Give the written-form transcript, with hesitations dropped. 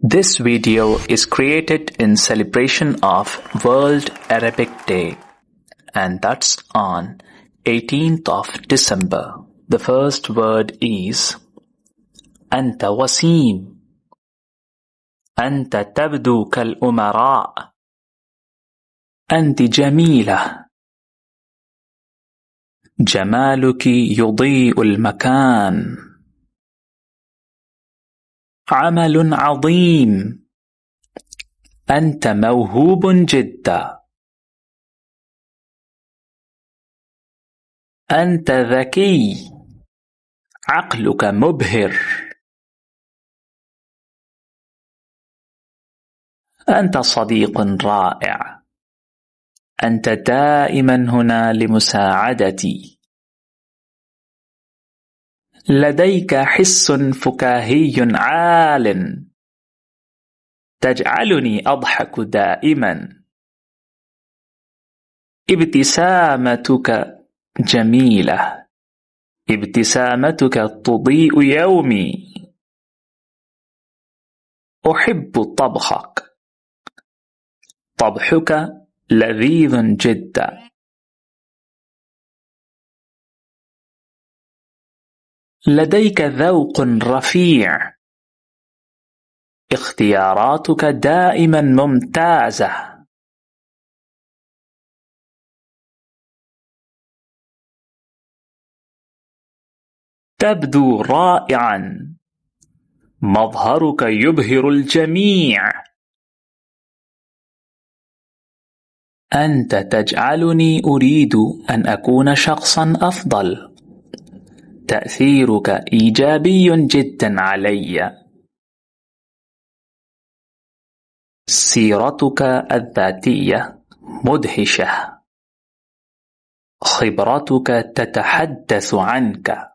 This video is created in celebration of World Arabic Day, and that's on 18th of December. The first word is أنت وسيم. أنت تبدو كالأمراء. أنت جميلة. جمالك يضيء المكان. عمل عظيم. أنت موهوب جدا. أنت ذكي. عقلك مبهر. أنت صديق رائع. أنت دائما هنا لمساعدتي. لديك حس فكاهي عال. تجعلني أضحك دائما. ابتسامتك جميلة. ابتسامتك تضيء يومي. أحب طبخك. طبخك لذيذ جدا. لديك ذوق رفيع. اختياراتك دائما ممتازة. تبدو رائعا. مظهرك يبهر الجميع. أنت تجعلني أريد أن أكون شخصا أفضل. تأثيرك إيجابي جدا علي. سيرتك الذاتية مدهشة. خبرتك تتحدث عنك.